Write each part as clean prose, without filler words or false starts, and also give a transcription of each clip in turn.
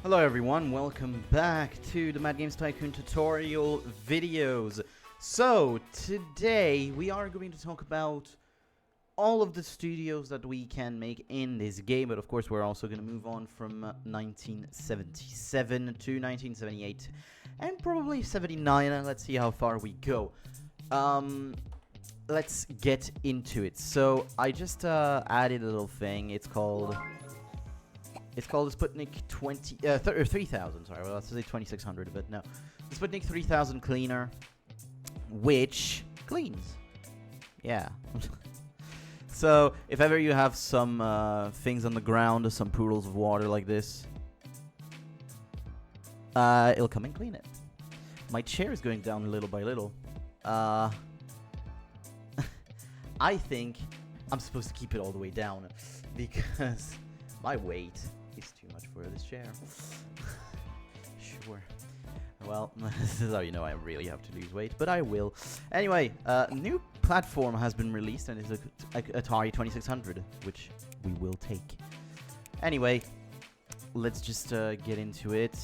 Hello everyone, welcome back to the Mad Games Tycoon tutorial videos. So, today we are going to talk about all of the studios that we can make in this game, but of course we're also going to move on from 1977 to 1978 and probably 79, and let's see how far we go. Let's get into it. So, I just added a little thing. It's called the Sputnik 3000, sorry, well, let's say 2600, but no. The Sputnik 3000 cleaner, which cleans. Yeah. So, if ever you have some things on the ground, some poodles of water like this, it'll come and clean it. My chair is going down little by little. I think I'm supposed to keep it all the way down, because my weight is too much for this chair. Sure. Well, this is how you know I really have to lose weight, but I will. Anyway, new platform has been released, and it's a Atari 2600, which we will take. Anyway, let's just get into it.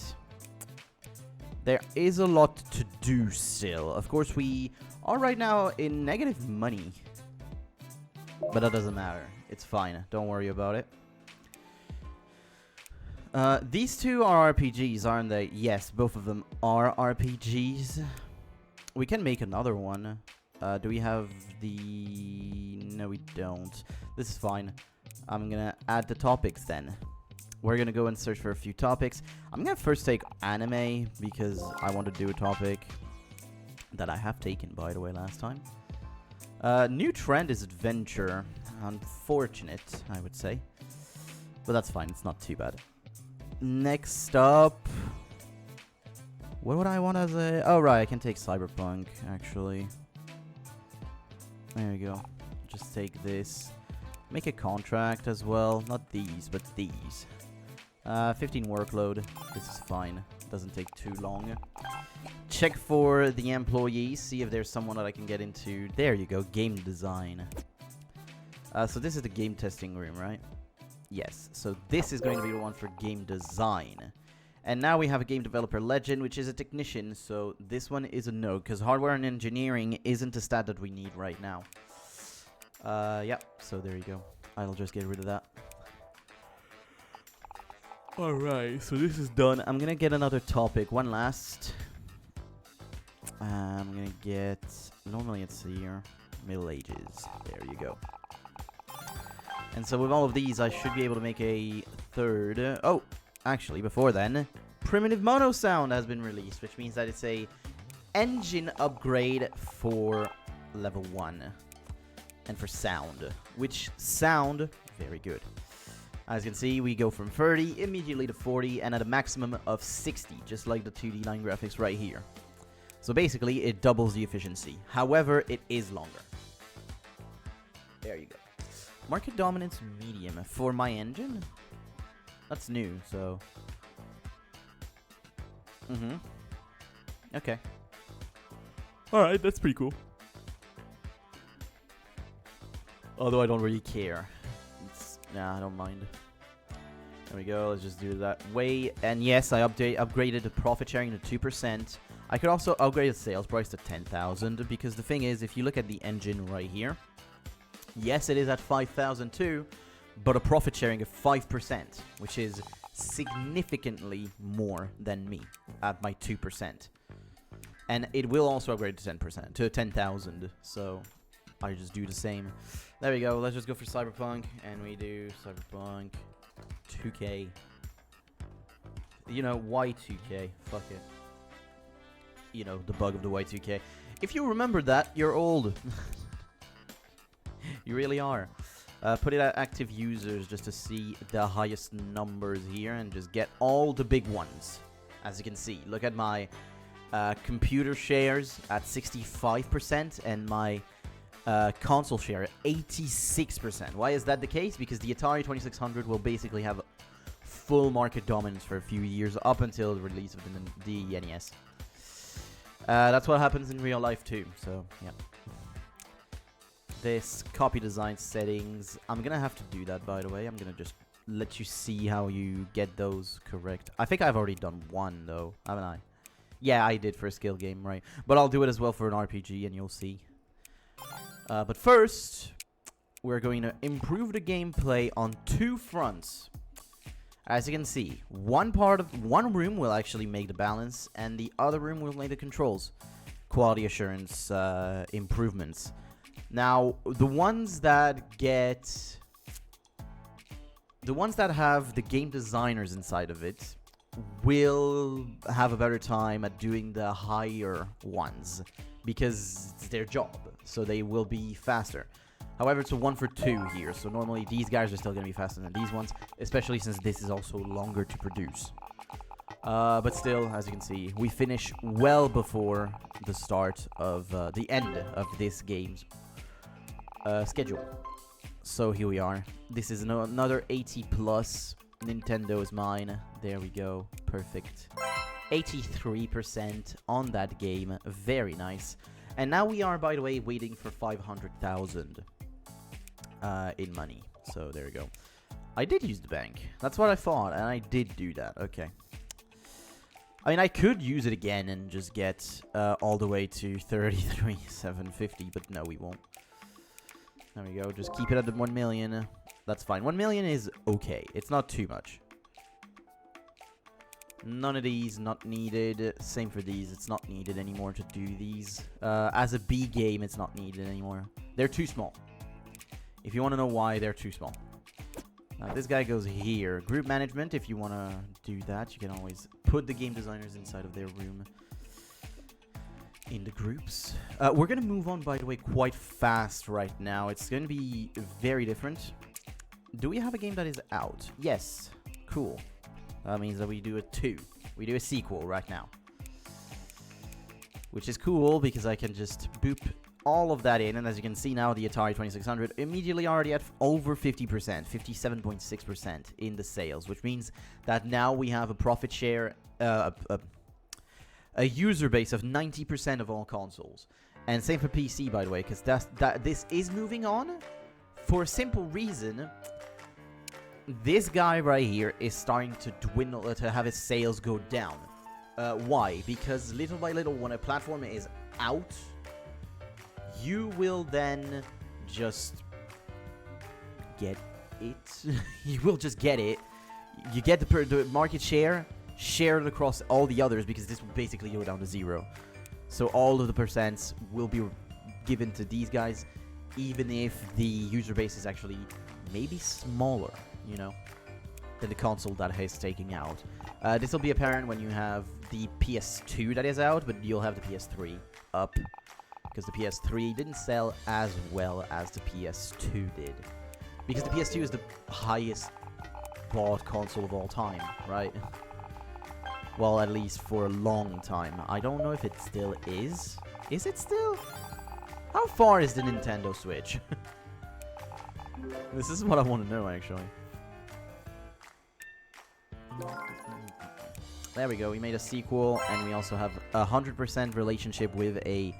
There is a lot to do still. Of course, we are right now in negative money, but that doesn't matter. It's fine. Don't worry about it. These two are RPGs, aren't they? Yes, both of them are RPGs. We can make another one. Do we have the... No, we don't. This is fine. I'm gonna add the topics then. We're gonna go and search for a few topics. I'm gonna first take anime, because I want to do a topic that I have taken, by the way, last time. New trend is adventure. Unfortunate, I would say. But that's fine, it's not too bad. Next up, what would I want as a... Oh, right, I can take Cyberpunk, actually. There we go. Just take this. Make a contract as well. Not these, but these. 15 workload. This is fine. Doesn't take too long. Check for the employees. See if there's someone that I can get into. There you go. Game design. So this is the game testing room, right? Yes, so this is going to be the one for game design. And now we have a game developer legend, which is a technician, so this one is a no, because hardware and engineering isn't a stat that we need right now. Yeah, so there you go. I'll just get rid of that. Alright, so this is done. I'm gonna get another topic, one last. I'm gonna get, normally it's here, Middle Ages. There you go. And so with all of these, I should be able to make a third. Oh, actually, before then, Primitive Mono Sound has been released, which means that it's a engine upgrade for level 1 and for sound, which sound very good. As you can see, we go from 30 immediately to 40 and at a maximum of 60, just like the 2D line graphics right here. So basically, it doubles the efficiency. However, it is longer. There you go. Market dominance medium for my engine? That's new, so... Okay. Alright, that's pretty cool. Although I don't really care. Nah, I don't mind. There we go, let's just do it that way. And yes, I upgraded the profit sharing to 2%. I could also upgrade the sales price to 10,000, because the thing is, if you look at the engine right here, yes, it is at 5,000 too, but a profit sharing of 5%, which is significantly more than me at my 2%. And it will also upgrade to 10%, to 10,000, so I just do the same. There we go, let's just go for Cyberpunk, and we do Cyberpunk 2K. You know, Y2K, fuck it. You know, the bug of the Y2K. If you remember that, you're old. You really are. Put it at active users just to see the highest numbers here and just get all the big ones. As you can see, look at my computer shares at 65% and my console share at 86%. Why is that the case? Because the Atari 2600 will basically have full market dominance for a few years up until the release of the NES. That's what happens in real life too, so yeah. This copy design settings, I'm gonna have to do that, by the way. I'm gonna just let you see how you get those correct. I think I've already done one, though, haven't I? Yeah, I did for a skill game, right. But I'll do it as well for an RPG, and you'll see. But first, we're going to improve the gameplay on 2 fronts. As you can see, one room will actually make the balance, and the other room will make the controls. Quality assurance improvements. Now, the ones that have the game designers inside of it will have a better time at doing the higher ones because it's their job, so they will be faster. However, it's a 1 for 2 here, so normally these guys are still going to be faster than these ones, especially since this is also longer to produce. But still, as you can see, we finish well before the start of the end of this game's schedule. So here we are. This is another 80 plus. Nintendo is mine. There we go. Perfect. 83% on that game. Very nice. And now we are, by the way, waiting for 500,000 in money. So there we go. I did use the bank. That's what I thought, and I did do that. Okay. I mean, I could use it again and just get all the way to 33,750, but no, we won't. There we go. Just keep it at the 1 million. That's fine. 1 million is okay. It's not too much. None of these not needed. Same for these. It's not needed anymore to do these. As a B game, it's not needed anymore. They're too small. If you want to know why, they're too small. Now, this guy goes here. Group management, if you want to do that, you can always put the game designers inside of their room in the groups. We're going to move on, by the way, quite fast right now. It's going to be very different. Do we have a game that is out? Yes. Cool. That means that we do a 2. We do a sequel right now. Which is cool because I can just boop all of that in, and as you can see now, the Atari 2600 immediately already at over 50%, 57.6% in the sales, which means that now we have a profit share, a user base of 90% of all consoles. And same for PC, by the way, because this is moving on for a simple reason. This guy right here is starting to dwindle, to have his sales go down. Why? Because little by little, when a platform is out, you will then just get it. You will just get it. You get the market share, share it across all the others, because this will basically go down to 0. So all of the percents will be given to these guys, even if the user base is actually maybe smaller, you know, than the console that he's taking out. This will be apparent when you have the PS2 that is out, but you'll have the PS3 up, because the PS3 didn't sell as well as the PS2 did. Because the PS2 is the highest bought console of all time, right? Well, at least for a long time. I don't know if it still is. Is it still? How far is the Nintendo Switch? This is what I want to know, actually. There we go. We made a sequel, and we also have a 100% relationship with a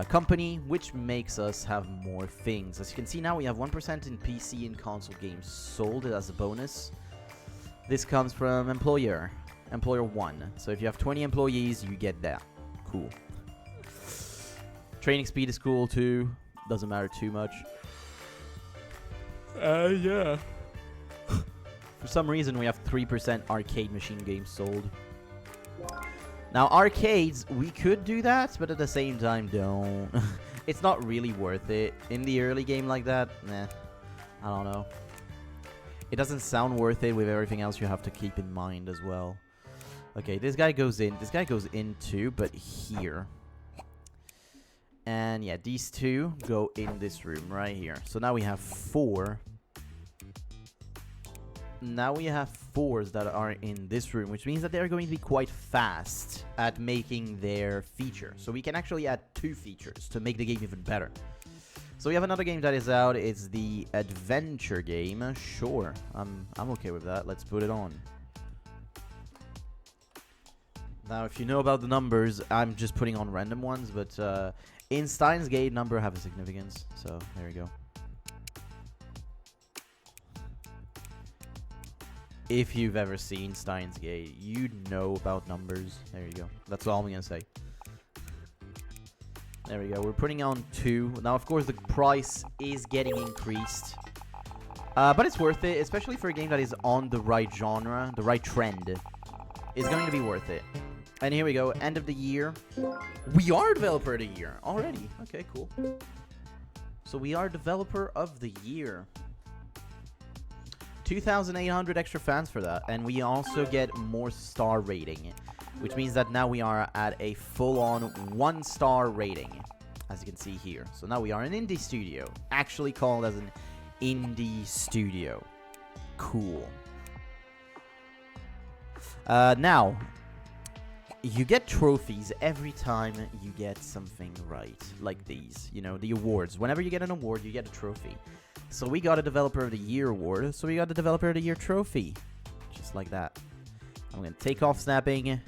company, which makes us have more things. As you can see now, we have 1% in PC and console games sold as a bonus. This comes from employer 1. So if you have 20 employees, you get that. Cool. Training speed is cool too. Doesn't matter too much. Yeah. For some reason, we have 3% arcade machine games sold. Now, arcades, we could do that, but at the same time, don't. It's not really worth it. In the early game like that, nah. I don't know. It doesn't sound worth it with everything else you have to keep in mind as well. Okay, this guy goes in. This guy goes in too, but here. And yeah, these two go in this room right here. So now we have 4. Now we have 4s that are in this room, which means that they're going to be quite fast at making their feature. So we can actually add 2 features to make the game even better. So we have another game that is out. It's the adventure game. Sure, I'm okay with that. Let's put it on. Now, if you know about the numbers, I'm just putting on random ones, but in Steins Gate, number have a significance. So there you go. If you've ever seen Steins Gate, you know about numbers. There you go. That's all I'm going to say. There we go. We're putting on 2. Now, of course, the price is getting increased. But it's worth it, especially for a game that is on the right genre, the right trend. It's going to be worth it. And here we go. End of the year. We are Developer of the Year already. Okay, cool. So we are Developer of the Year. 2,800 extra fans for that, and we also get more star rating, which means that now we are at a full-on 1-star rating, as you can see here. So now we are an indie studio, actually called as an indie studio. Cool. Now, you get trophies every time you get something right, like these, you know, the awards. Whenever you get an award, you get a trophy. So we got a Developer of the Year award, so we got the Developer of the Year trophy. Just like that. I'm going to take off snapping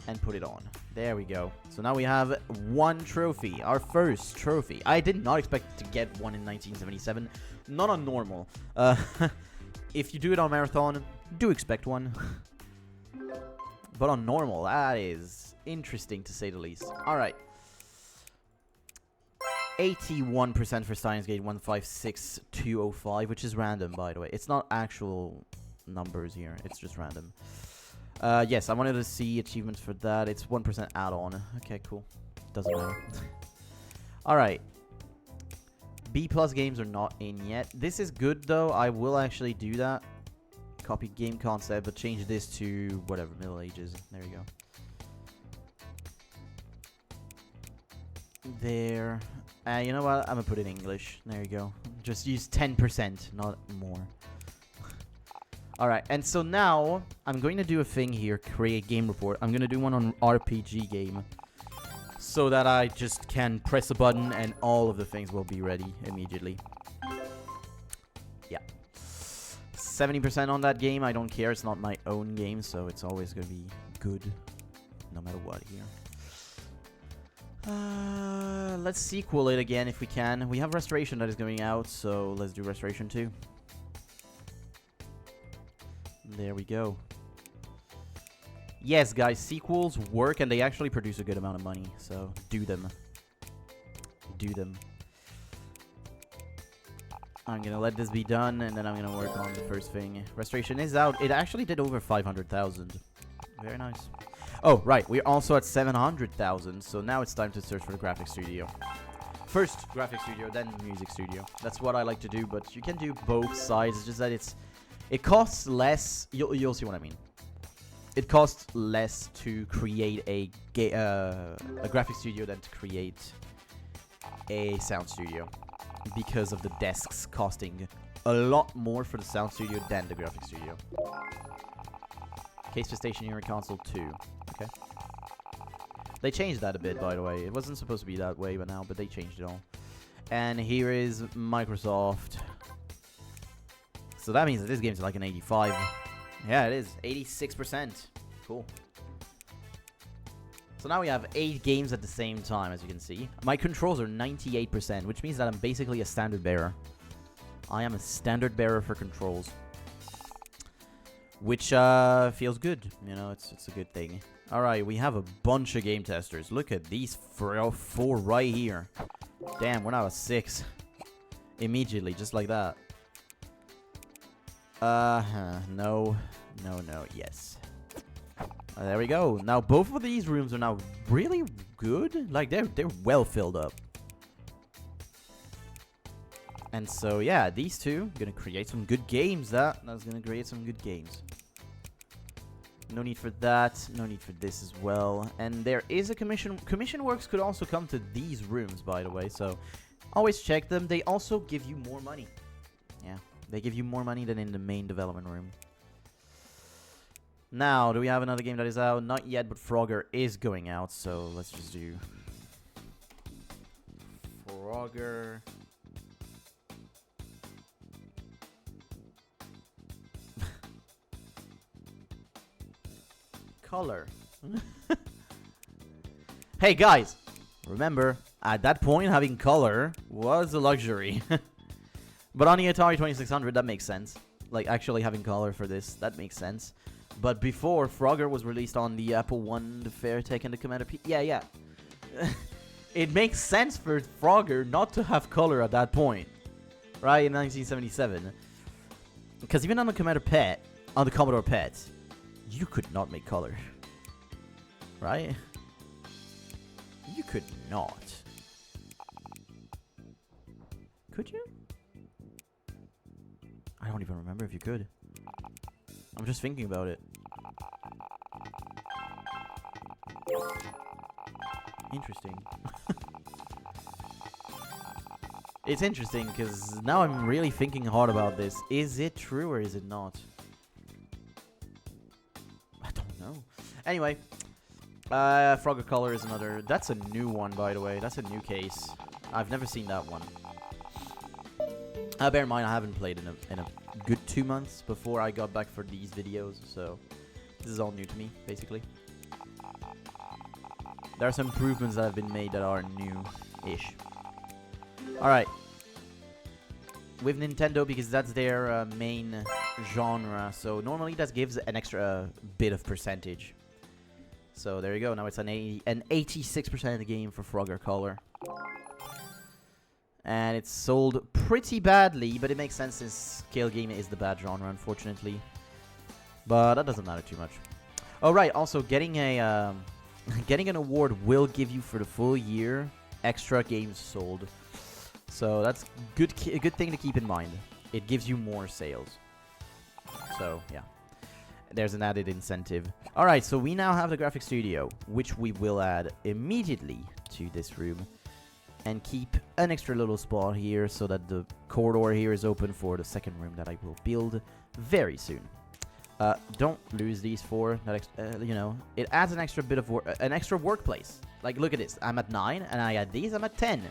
and put it on. There we go. So now we have 1 trophy, our first trophy. I did not expect to get one in 1977. Not on normal. If you do it on Marathon, do expect one. But on normal, that is interesting to say the least. Alright. 81% for Steins Gate 156205, which is random, by the way. It's not actual numbers here. It's just random. Yes, I wanted to see achievements for that. It's 1% add-on. Okay, cool. Doesn't matter. Alright. B+ games are not in yet. This is good, though. I will actually do that. Copy game concept, but change this to whatever, Middle Ages. There you go. There. You know what? I'm gonna put it in English. There you go. Just use 10%, not more. Alright, and so now I'm going to do a thing here, create game report. I'm going to do one on RPG game so that I just can press a button and all of the things will be ready immediately. Yeah. 70% on that game. I don't care. It's not my own game, so it's always going to be good no matter what here. Let's sequel it again if we can. We have Restoration that is going out, so let's do Restoration 2. There we go. Yes, guys, sequels work and they actually produce a good amount of money, so do them. Do them. I'm gonna let this be done, and then I'm gonna work on the first thing. Restoration is out. It actually did over 500,000. Very nice. Oh, right. We're also at 700,000, so now it's time to search for the graphics studio. First graphics studio, then music studio. That's what I like to do, but you can do both sides. It's just that it costs less. You'll see what I mean. It costs less to create a graphics studio than to create a sound studio, because of the desks costing a lot more for the sound studio than the graphics studio. Case for stationary console 2. Okay. They changed that a bit, by the way. It wasn't supposed to be that way, but they changed it all. And here is Microsoft. So that means that this game's like an 85. Yeah, it is. 86%. Cool. So now we have 8 games at the same time, as you can see. My controls are 98%, which means that I'm basically a standard bearer. I am a standard bearer for controls. Which feels good. You know, it's a good thing. Alright, we have a bunch of game testers. Look at these 4 right here. Damn, we're now at 6. Immediately, just like that. No, yes. There we go. Now, both of these rooms are now really good. Like, they're well filled up. And so, yeah, these two are gonna create some good games. That's gonna create some good games. No need for that. No need for this as well. And there is a commission. Commission works could also come to these rooms, by the way. So, always check them. They also give you more money. Yeah, they give you more money than in the main development room. Now, do we have another game that is out? Not yet, but Frogger is going out. So, let's just do Frogger. Color. Hey guys, remember at that point having color was a luxury. But on the Atari 2600 that makes sense. like actually having color for this. That makes sense. But before, Frogger was released on the Apple One, the Fairtech, and the Commander P. Yeah. It makes sense for Frogger not to have color at that point, right? In 1977, because even on the Commander Pet, on the Commodore Pet, you could not make color, right? You could not. Could you? I don't even remember if you could. I'm just thinking about it. Interesting. It's interesting because now I'm really thinking hard about this. Is it true or is it not? I don't know. Anyway, Frogger Color is another. That's a new one, by the way. That's a new case. I've never seen that one. Bear in mind, I haven't played in a good 2 months before I got back for these videos, so this is all new to me, basically. There are some improvements that have been made that are new-ish. Alright. With Nintendo, because that's their main genre, so normally that gives an extra bit of percentage. So there you go, now it's an 86% of the game for Frogger Color. And it's sold pretty badly, but it makes sense since scale game is the bad genre, unfortunately. But that doesn't matter too much. Oh, right, also getting a getting an award will give you for the full year extra games sold. So that's a good thing to keep in mind. It gives you more sales. So, yeah. There's an added incentive. Alright, so we now have the graphic studio, which we will add immediately to this room. And keep an extra little spot here so that the corridor here is open for the second room that I will build very soon. Don't lose these four. That you know, it adds an extra bit of an extra workplace. Like, look at this. I'm at 9, and I add these. I'm at 10,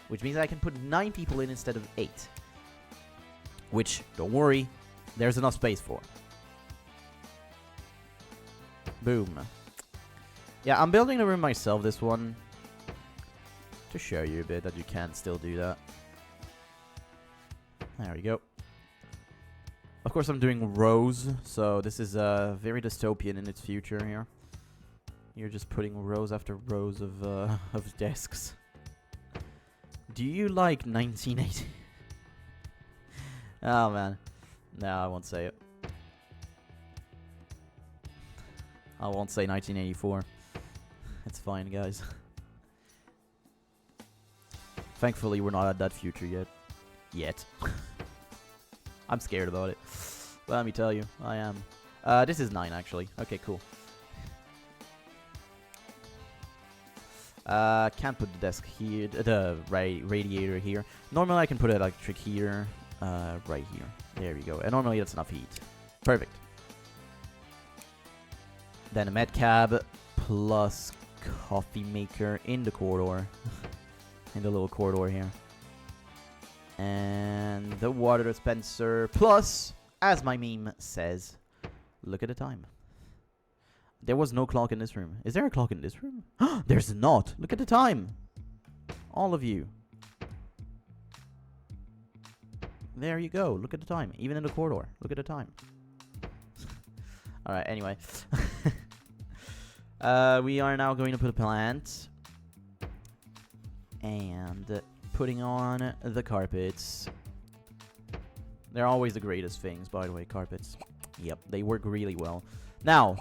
which means I can put 9 people in instead of 8. Which, don't worry, there's enough space for. Boom. Yeah, I'm building the room myself. This one. To show you a bit that you can still do that. There we go. Of course, I'm doing rows, so this is very dystopian in its future here. You're just putting rows after rows of desks. Do you like 1980? Oh man, no, I won't say it. I won't say 1984. It's fine, guys. Thankfully, we're not at that future yet. I'm scared about it. Let me tell you, I am. This is 9, actually. Okay, cool. Can't put the desk here, the radiator here. Normally, I can put an electric heater right here. There we go. And normally, that's enough heat. Perfect. Then a med cab plus coffee maker in the corridor. In the little corridor here. And the water dispenser. Plus, as my meme says, look at the time. There was no clock in this room. Is there a clock in this room? There's not. Look at the time. All of you. There you go. Look at the time. Even in the corridor. Look at the time. Alright, anyway. We are now going to put a plant. And putting on the carpets. They're always the greatest things, by the way, carpets. Yep, they work really well. Now,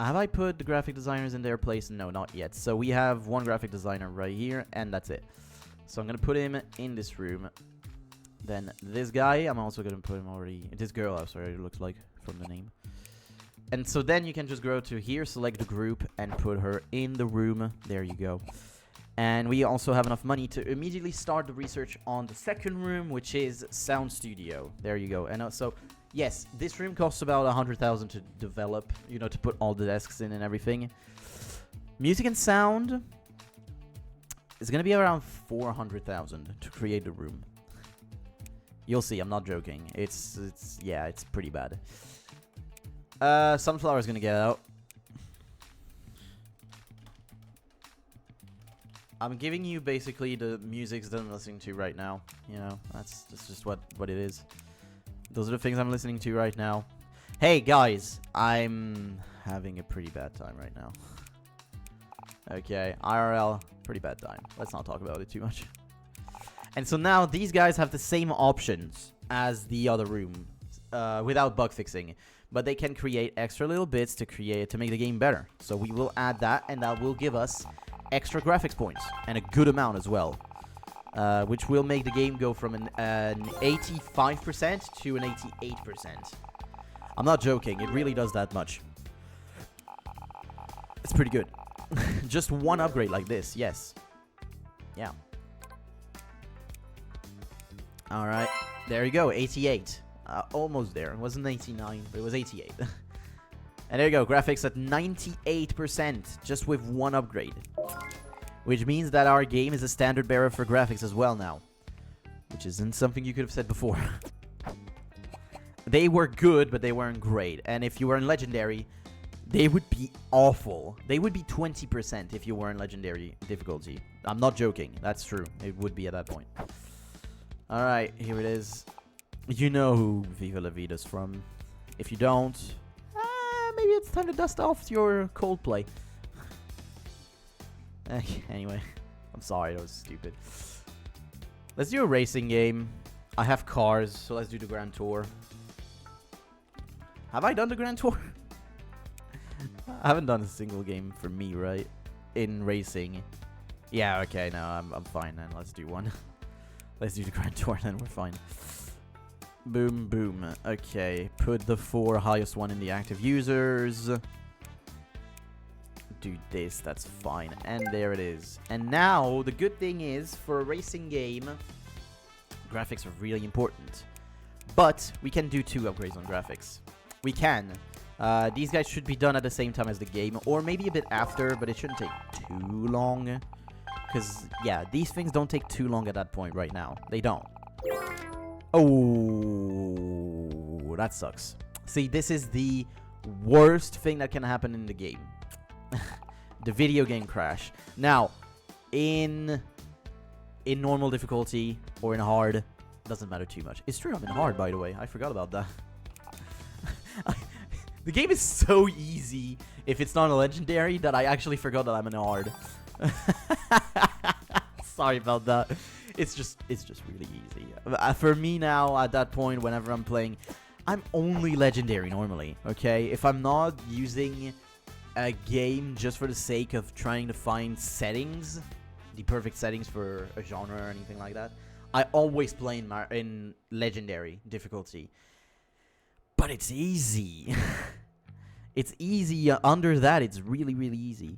have I put the graphic designers in their place? No, not yet. So we have one graphic designer right here, and that's it. So I'm going to put him in this room. Then this guy, I'm also going to put him already... This girl, I'm sorry, it looks like from the name. And so then you can just go to here, select the group, and put her in the room. There you go. And we also have enough money to immediately start the research on the second room, which is Sound Studio. There you go. And so, yes, this room costs about 100,000 to develop, you know, to put all the desks in and everything. Music and sound is going to be around 400,000 to create the room. You'll see, I'm not joking. It's pretty bad. Sunflower is going to get out. I'm giving you basically the music that I'm listening to right now. You know, that's just what it is. Those are the things I'm listening to right now. Hey, guys. I'm having a pretty bad time right now. Okay, IRL, pretty bad time. Let's not talk about it too much. And so now these guys have the same options as the other room without bug fixing. But they can create extra little bits to make the game better. So we will add that, and that will give us extra graphics points. And a good amount as well. Which will make the game go from an 85% to an 88%. I'm not joking, it really does that much. It's pretty good. Just one upgrade like this, yes. Yeah. Alright, there you go, 88. Almost there. It wasn't 89, but it was 88. And there you go, graphics at 98%, just with one upgrade. Which means that our game is a standard bearer for graphics as well now. Which isn't something you could have said before. They were good, but they weren't great. And if you were in Legendary, they would be awful. They would be 20% if you were in Legendary difficulty. I'm not joking. That's true. It would be at that point. Alright, here it is. You know who Viva La Vida's from. If you don't, maybe it's time to dust off your Coldplay. Anyway, I'm sorry, that was stupid. Let's do a racing game. I have cars, so let's do the Grand Tour. Have I done the Grand Tour? I haven't done a single game for me, right? In racing. Yeah, okay, no, I'm fine then. Let's do one. Let's do the Grand Tour, then we're fine. Boom, boom. Okay, put the 4 highest one in the active users. Do this, that's fine. And there it is. And now, the good thing is, for a racing game, graphics are really important. But we can do 2 upgrades on graphics. We can. These guys should be done at the same time as the game, or maybe a bit after, but it shouldn't take too long. Because, yeah, these things don't take too long at that point right now. They don't. Oh, that sucks. See, this is the worst thing that can happen in the game. The video game crash. Now, in normal difficulty or in hard, doesn't matter too much. It's true, I'm in hard, by the way. I forgot about that. The game is so easy if it's not a legendary that I actually forgot that I'm in hard. Sorry about that. It's just really easy. For me now, at that point, whenever I'm playing, I'm only legendary normally, okay? If I'm not using a game just for the sake of trying to find settings, the perfect settings for a genre or anything like that, I always play in legendary difficulty. But it's easy. It's easy. Under that, it's really, really easy.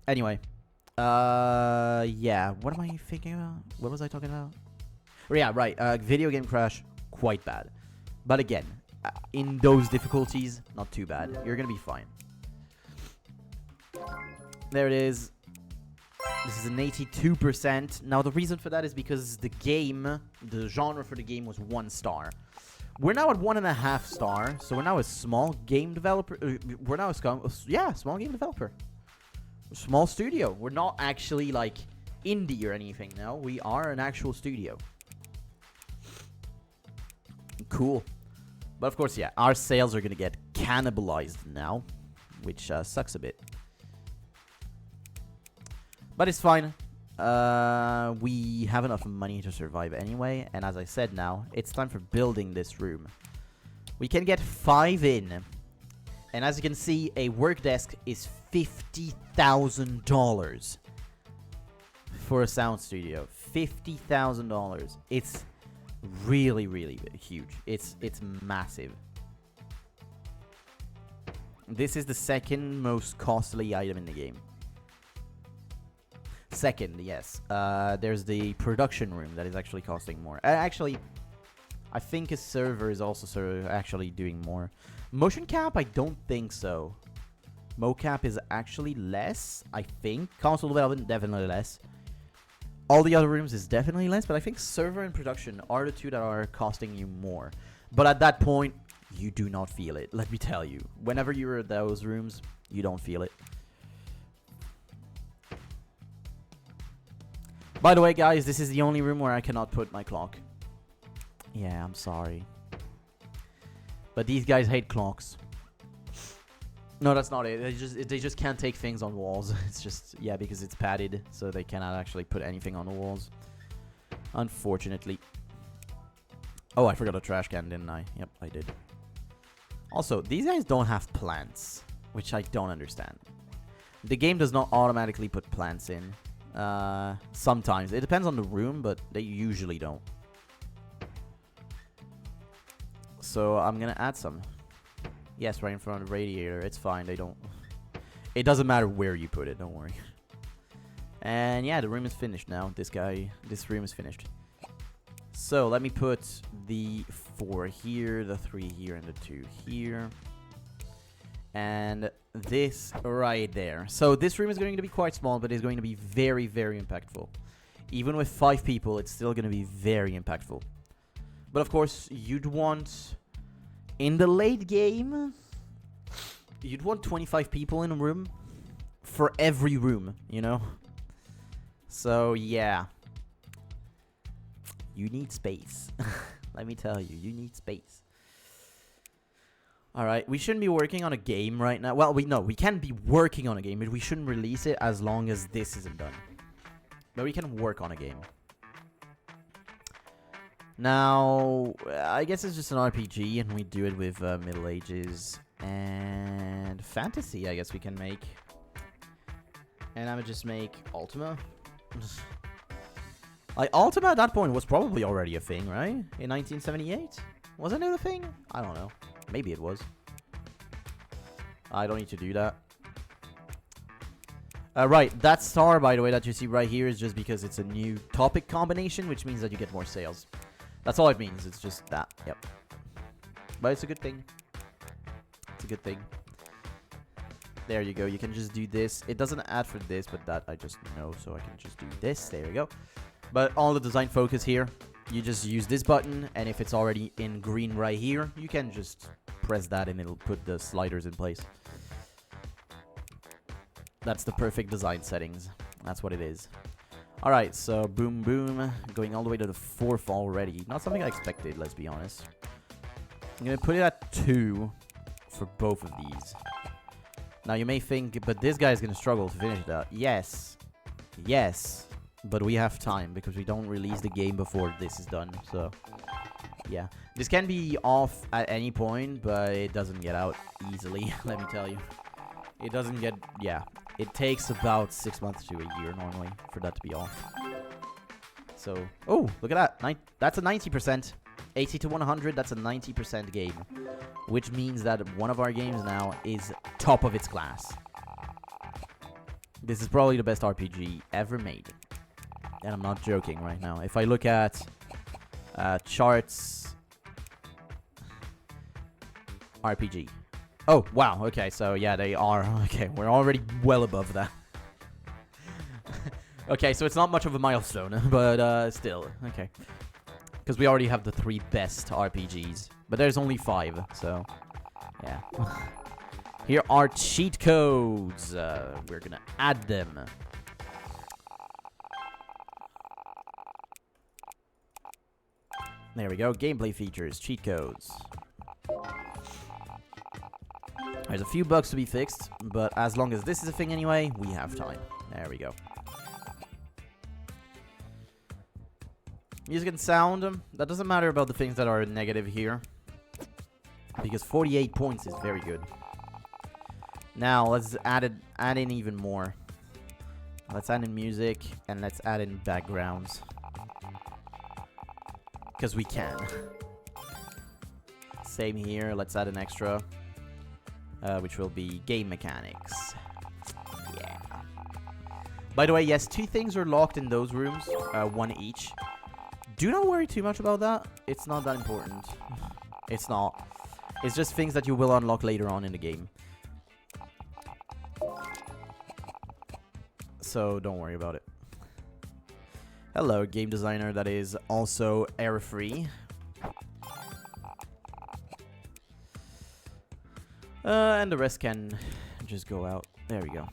Anyway. Yeah. What am I thinking about? What was I talking about? Oh, yeah, right. Video game crash, quite bad. But again, in those difficulties, not too bad. You're gonna be fine. There it is. This is an 82%. Now, the reason for that is because the genre for the game was 1 star. We're now at 1.5 star, so we're now a small game developer. We're now a small game developer. Small studio. We're not actually like indie or anything now. We are an actual studio. Cool. But of course, yeah, our sales are going to get cannibalized now, which sucks a bit. But it's fine. We have enough money to survive anyway. And as I said now, it's time for building this room. We can get 5 in. And as you can see, a work desk is $50,000 for a sound studio. $50,000. It's really, really huge. It's massive. This is the second most costly item in the game. Second, yes. There's the production room that is actually costing more. Actually, I think a server is also actually doing more. Motion cap, I don't think so. Mocap is actually less, I think. Console development, definitely less. All the other rooms is definitely less, but I think server and production are the 2 that are costing you more. But at that point, you do not feel it. Let me tell you. Whenever you're at those rooms, you don't feel it. By the way, guys, this is the only room where I cannot put my clock. Yeah, I'm sorry. But these guys hate clocks. No, that's not it. They just can't take things on walls. It's just, yeah, because it's padded, so they cannot actually put anything on the walls. Unfortunately. Oh, I forgot a trash can, didn't I? Yep, I did. Also, these guys don't have plants, which I don't understand. The game does not automatically put plants in. Sometimes. It depends on the room, but they usually don't. So I'm gonna add some. Yes, right in front of the radiator. It's fine. They don't... It doesn't matter where you put it. Don't worry. And yeah, the room is finished now. This room is finished. So let me put the 4 here, the 3 here, and the 2 here. And this right there. So this room is going to be quite small, but it's going to be very, very impactful. Even with 5 people, it's still going to be very impactful. But of course, you'd want... In the late game, you'd want 25 people in a room for every room, you know? So, yeah. You need space. Let me tell you, you need space. Alright, we shouldn't be working on a game right now. Well, we can be working on a game, but we shouldn't release it as long as this isn't done. But we can work on a game. Now, I guess it's just an RPG, and we do it with Middle Ages and Fantasy, I guess we can make. And I would just make Ultima. Like, Ultima at that point was probably already a thing, right? In 1978? Wasn't it a thing? I don't know. Maybe it was. I don't need to do that. Right, that star, by the way, that you see right here is just because it's a new topic combination, which means that you get more sales. That's all it means. It's just that. Yep. But it's a good thing. It's a good thing. There you go. You can just do this. It doesn't add for this, but that I just know. So I can just do this. There you go. But all the design focus here, you just use this button. And if it's already in green right here, you can just press that and it'll put the sliders in place. That's the perfect design settings. That's what it is. Alright, so boom, boom. Going all the way to the 4th already. Not something I expected, let's be honest. I'm going to put it at 2 for both of these. Now, you may think, but this guy is going to struggle to finish that. Yes. Yes. But we have time, because we don't release the game before this is done. So, yeah. This can be off at any point, but it doesn't get out easily, let me tell you. It doesn't get... Yeah. It takes about 6 months to a year normally for that to be off. So, oh, look at that. That's a 90%. 80 to 100, that's a 90% game. Which means that one of our games now is top of its class. This is probably the best RPG ever made. And I'm not joking right now. If I look at charts... RPG. Oh, wow. Okay, so yeah, they are. Okay, we're already well above that. Okay, so it's not much of a milestone, but still. Okay. Because we already have the 3 best RPGs. But there's only 5, so yeah. Here are cheat codes. We're going to add them. There we go. Gameplay features, cheat codes. There's a few bugs to be fixed, but as long as this is a thing anyway, we have time. There we go. Music and sound. That doesn't matter about the things that are negative here, because 48 points is very good. Now, let's add in even more. Let's add in music, and let's add in backgrounds. Because we can. Same here. Let's add an extra. Which will be game mechanics. Yeah. By the way, yes, 2 things are locked in those rooms. 1 each. Do not worry too much about that. It's not that important. It's not. It's just things that you will unlock later on in the game. So don't worry about it. Hello, game designer that is also error-free. And the rest can just go out. There we go.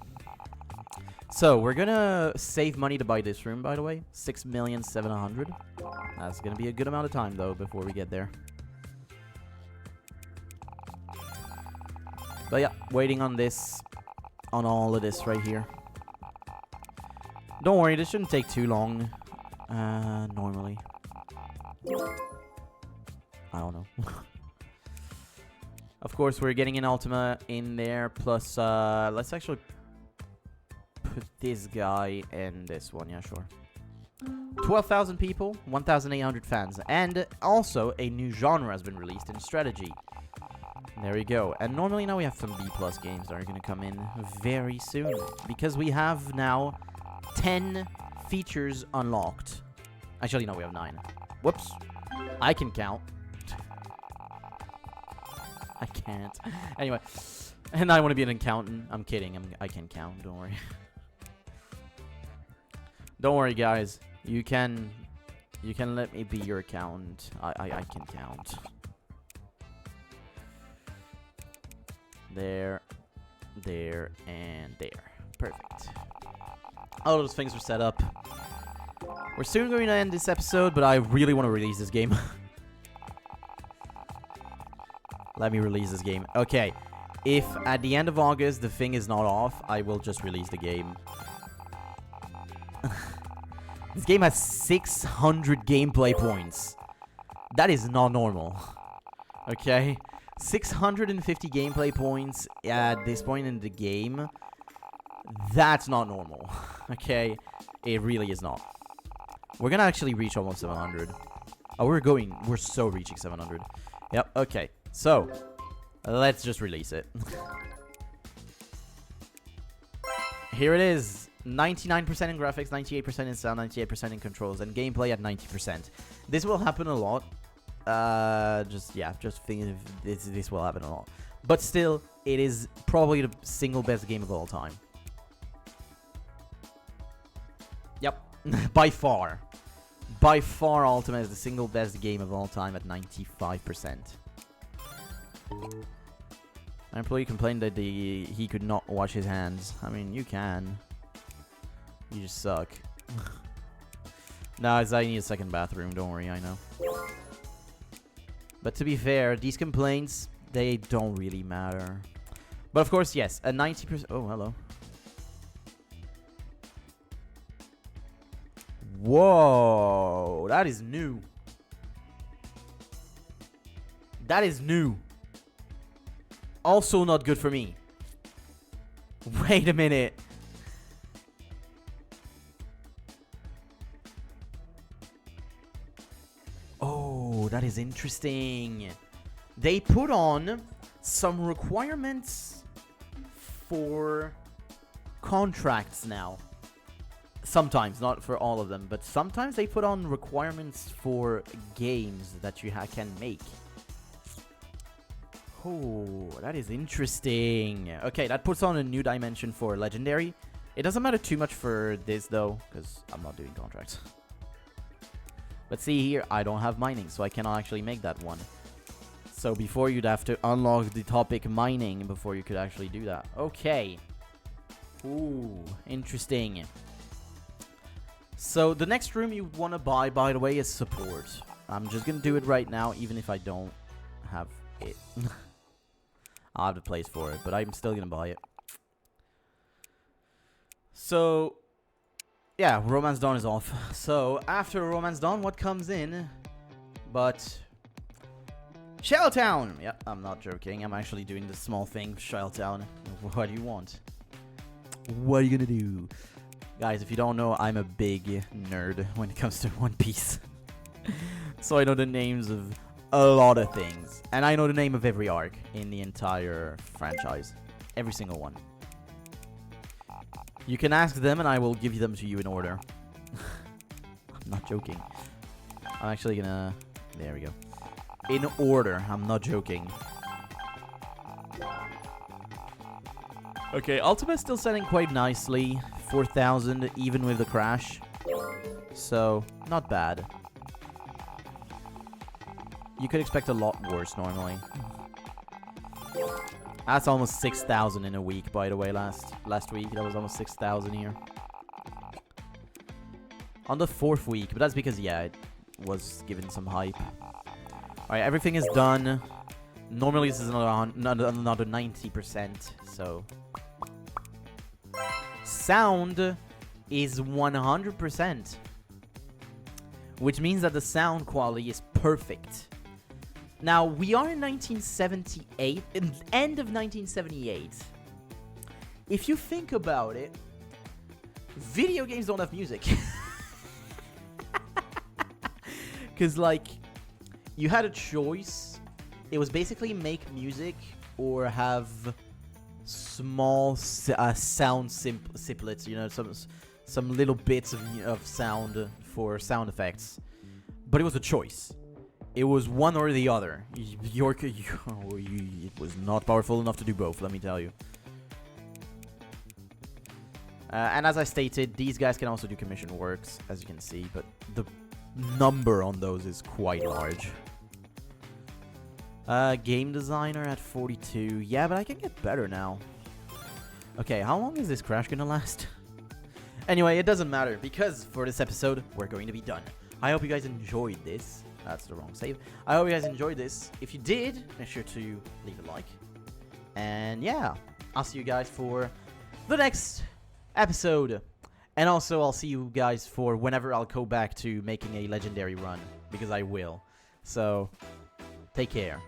So, we're gonna save money to buy this room, by the way. 6,700,000. That's gonna be a good amount of time, though, before we get there. But yeah, waiting on this, on all of this right here. Don't worry, this shouldn't take too long. Normally. I don't know. Of course, we're getting an Ultima in there. Plus, let's actually put this guy in this one. Yeah, sure. 12,000 people, 1,800 fans. And also, a new genre has been released in strategy. There we go. And normally now we have some B+ games that are going to come in very soon. Because we have now 10 features unlocked. Actually, no, we have 9. Whoops. I can count. I can't. Anyway. And I want to be an accountant. I'm kidding. I can count. Don't worry. Don't worry, guys. You can let me be your accountant. I can count. There, and there. Perfect. All those things are set up. We're soon going to end this episode, but I really want to release this game. Let me release this game. Okay. If at the end of August the thing is not off, I will just release the game. This game has 600 gameplay points. That is not normal. Okay? 650 gameplay points at this point in the game. That's not normal. Okay? It really is not. We're gonna actually reach almost 700. Oh, we're so reaching 700. Yep, okay. So, let's just release it. Here it is. 99% in graphics, 98% in sound, 98% in controls, and gameplay at 90%. This will happen a lot. Just think this will happen a lot. But still, it is probably the single best game of all time. Yep. By far. By far, Ultima is the single best game of all time at 95%. An employee complained that he could not wash his hands. I mean, you can. You just suck. Nah, I need a second bathroom. Don't worry, I know. But to be fair, these complaints, they don't really matter. But of course, yes, a 90%... Oh, hello. Whoa, that is new. That is new. Also not good for me. Wait a minute. Oh, that is interesting. They put on some requirements for contracts now. Sometimes, not for all of them, but sometimes they put on requirements for games that you can make. Oh, that is interesting. Okay, that puts on a new dimension for Legendary. It doesn't matter too much for this, though, because I'm not doing contracts. But see here, I don't have mining, so I cannot actually make that one. So before, you'd have to unlock the topic mining before you could actually do that. Okay. Ooh, interesting. So the next room you want to buy, by the way, is support. I'm just going to do it right now, even if I don't have it. I'll have the place for it, but I'm still going to buy it. So, yeah, Romance Dawn is off. So, after Romance Dawn, what comes in? But Shelltown! Yeah, I'm not joking. I'm actually doing the small thing, Shelltown. What do you want? What are you going to do? Guys, if you don't know, I'm a big nerd when it comes to One Piece. So I know the names of a lot of things. And I know the name of every arc in the entire franchise. Every single one. You can ask them and I will give them to you in order. I'm not joking. I'm actually gonna... There we go. In order. I'm not joking. Okay, Ultima is still selling quite nicely. 4,000 even with the crash. So, not bad. You could expect a lot worse normally. That's almost 6,000 in a week, by the way, last week. That was almost 6,000 here. On the 4th week, but that's because, yeah, it was given some hype. Alright, everything is done. Normally this is another 90%, so... Sound is 100%. Which means that the sound quality is perfect. Now, we are in 1978, in the end of 1978. If you think about it, video games don't have music. Because, like, you had a choice. It was basically make music or have small sound simplets, you know, some little bits of sound for sound effects. But it was a choice. It was one or the other. It was not powerful enough to do both, let me tell you. And as I stated, these guys can also do commission works, as you can see, but the number on those is quite large. Game designer at 42. Yeah, but I can get better now. Okay, how long is this crash gonna last? Anyway, it doesn't matter, because for this episode, we're going to be done. I hope you guys enjoyed this. That's the wrong save. I hope you guys enjoyed this. If you did, make sure to leave a like. And yeah, I'll see you guys for the next episode. And also, I'll see you guys for whenever I'll go back to making a legendary run, because I will. So, take care.